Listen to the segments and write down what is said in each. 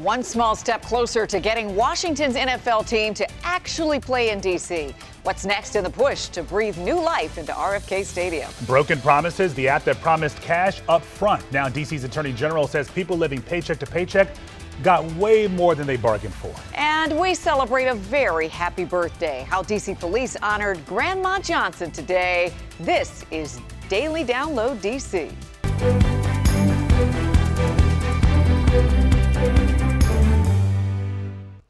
one small step closer to getting Washington's NFL team to actually play in D.C. What's next in the push to breathe new life into RFK Stadium? Broken promises, the app that promised cash up front. Now D.C.'s Attorney General says people living paycheck to paycheck got way more than they bargained for. And we celebrate a very happy birthday. How D.C. police honored Grandma Johnson today. This is Daily Download D.C.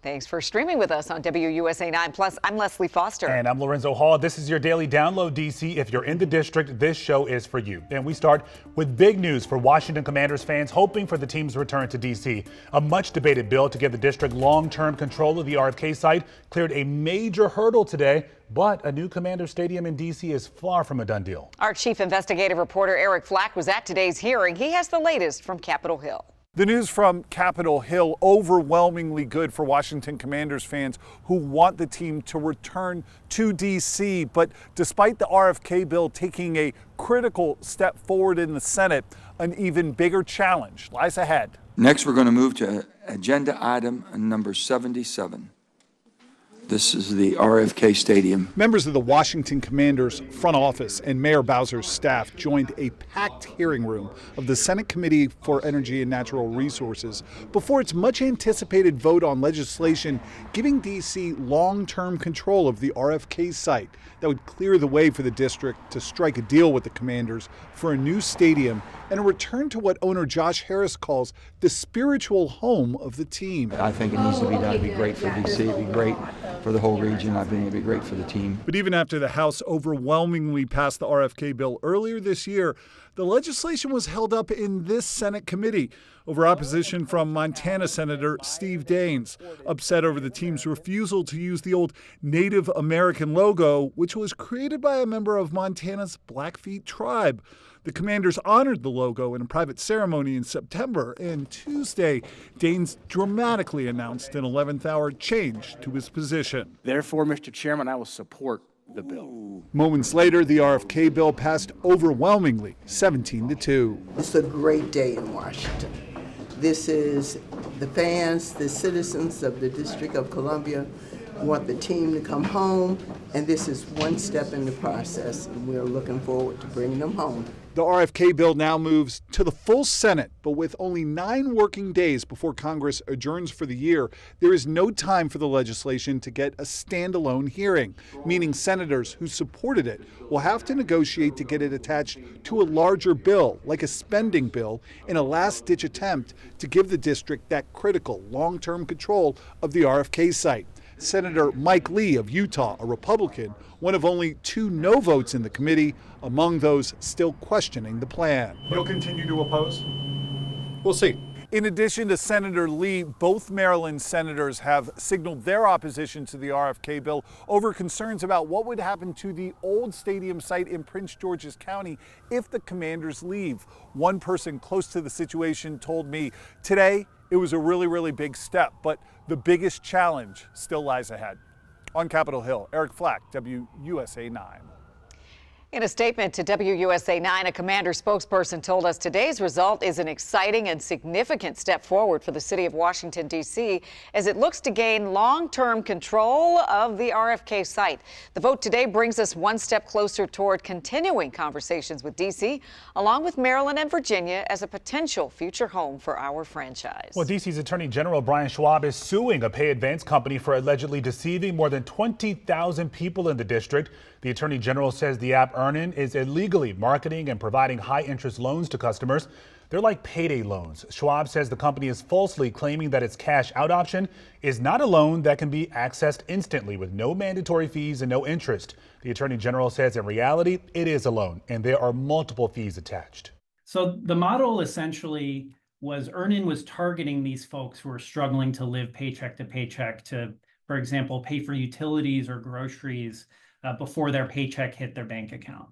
Thanks for streaming with us on WUSA 9 Plus. I'm Leslie Foster. And I'm Lorenzo Hall. This is your Daily Download DC. If you're in the district, this show is for you. And we start with big news for Washington Commanders fans hoping for the team's return to DC. A much debated bill to give the district long-term control of the RFK site cleared a major hurdle today. But a new Commander Stadium in D.C. is far from a done deal. Our chief investigative reporter Eric Flack was at today's hearing. He has the latest from Capitol Hill. The news from Capitol Hill, overwhelmingly good for Washington Commanders fans who want the team to return to D.C. But despite the RFK bill taking a critical step forward in the Senate, an even bigger challenge lies ahead. Next, we're going to move to agenda item number 77. This is the RFK Stadium. Members of the Washington Commanders front office and Mayor Bowser's staff joined a packed hearing room of the Senate Committee for Energy and Natural Resources before its much anticipated vote on legislation giving D.C. long-term control of the RFK site that would clear the way for the district to strike a deal with the Commanders for a new stadium and a return to what owner Josh Harris calls the spiritual home of the team. I think it needs to be done. It'd be great for D.C. It'd be great for the whole region. I think it'd be great for the team. But even after the House overwhelmingly passed the RFK bill earlier this year, the legislation was held up in this Senate committee over opposition from Montana Senator Steve Daines, upset over the team's refusal to use the old Native American logo, which was created by a member of Montana's Blackfeet tribe. The Commanders honored the logo in a private ceremony in September, and Tuesday, Daines dramatically announced an 11th hour change to his position. Therefore, Mr. Chairman, I will support the bill. Moments later, the RFK bill passed overwhelmingly, 17-2. It's a great day in Washington. This is the fans, the citizens of the District of Columbia want the team to come home, and this is one step in the process, and we're looking forward to bringing them home. The RFK bill now moves to the full Senate, but with only 9 working days before Congress adjourns for the year, there is no time for the legislation to get a standalone hearing, meaning senators who supported it will have to negotiate to get it attached to a larger bill, like a spending bill, in a last-ditch attempt to give the district that critical long-term control of the RFK site. Senator Mike Lee of Utah, a Republican, one of only 2 no votes in the committee, among those still questioning the plan. He'll continue to oppose? We'll see. In addition to Senator Lee, both Maryland senators have signaled their opposition to the RFK bill over concerns about what would happen to the old stadium site in Prince George's County if the Commanders leave. One person close to the situation told me today it was a really big step, but the biggest challenge still lies ahead. On Capitol Hill, Eric Flack, WUSA 9. In a statement to WUSA 9, a Commander spokesperson told us today's result is an exciting and significant step forward for the city of Washington, D.C., as it looks to gain long-term control of the RFK site. The vote today brings us one step closer toward continuing conversations with D.C., along with Maryland and Virginia, as a potential future home for our franchise. Well, D.C.'s Attorney General Brian Schwab is suing a pay advance company for allegedly deceiving more than 20,000 people in the district. The Attorney General says the app Earnin is illegally marketing and providing high-interest loans to customers. They're like payday loans. Schwab says the company is falsely claiming that its cash-out option is not a loan that can be accessed instantly with no mandatory fees and no interest. The Attorney General says in reality, it is a loan, and there are multiple fees attached. So the model essentially was Earnin was targeting these folks who are struggling to live paycheck to paycheck to, for example, pay for utilities or groceries before their paycheck hit their bank account.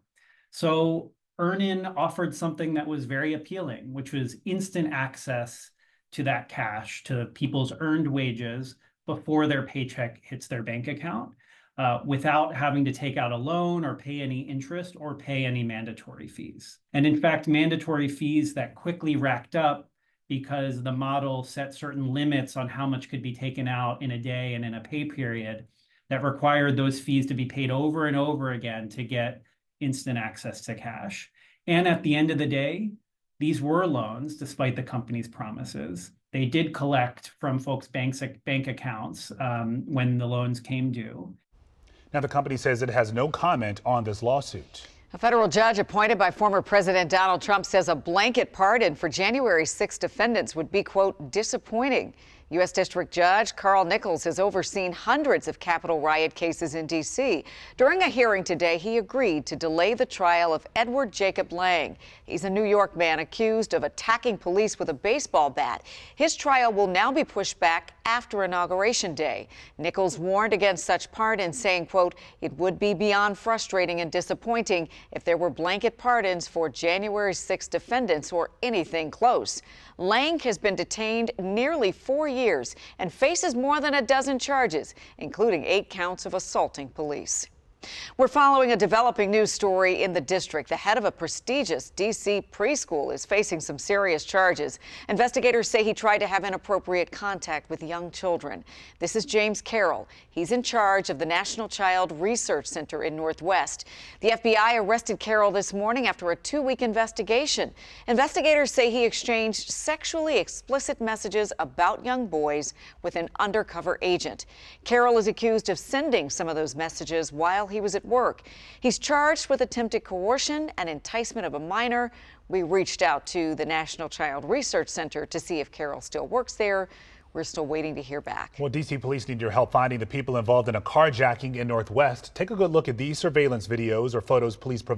So Earnin offered something that was very appealing, which was instant access to that cash, to people's earned wages before their paycheck hits their bank account, without having to take out a loan or pay any interest or pay any mandatory fees. And in fact, mandatory fees that quickly racked up because the model set certain limits on how much could be taken out in a day and in a pay period that required those fees to be paid over and over again to get instant access to cash. And at the end of the day, these were loans, despite the company's promises. They did collect from folks' bank accounts when the loans came due. Now, the company says it has no comment on this lawsuit. A federal judge appointed by former President Donald Trump says a blanket pardon for January 6 defendants would be, quote, disappointing. U.S. District Judge Carl Nichols has overseen hundreds of Capitol riot cases in D.C. During a hearing today, he agreed to delay the trial of Edward Jacob Lang. He's a New York man accused of attacking police with a baseball bat. His trial will now be pushed back after Inauguration Day. Nichols warned against such pardons, saying, quote, it would be beyond frustrating and disappointing if there were blanket pardons for January 6 defendants or anything close. Lang has been detained nearly 4 years and faces more than a dozen charges, including 8 counts of assaulting police. We're following a developing news story in the district. The head of a prestigious D.C. preschool is facing some serious charges. Investigators say he tried to have inappropriate contact with young children. This is James Carroll. He's in charge of the National Child Research Center in Northwest. The FBI arrested Carroll this morning after a 2-week investigation. Investigators say he exchanged sexually explicit messages about young boys with an undercover agent. Carroll is accused of sending some of those messages while he was at work. He's charged with attempted coercion and enticement of a minor. We reached out to the National Child Research Center to see if Carroll still works there. We're still waiting to hear back. Well, D.C. police need your help finding the people involved in a carjacking in Northwest. Take a good look at these surveillance videos or photos police provide.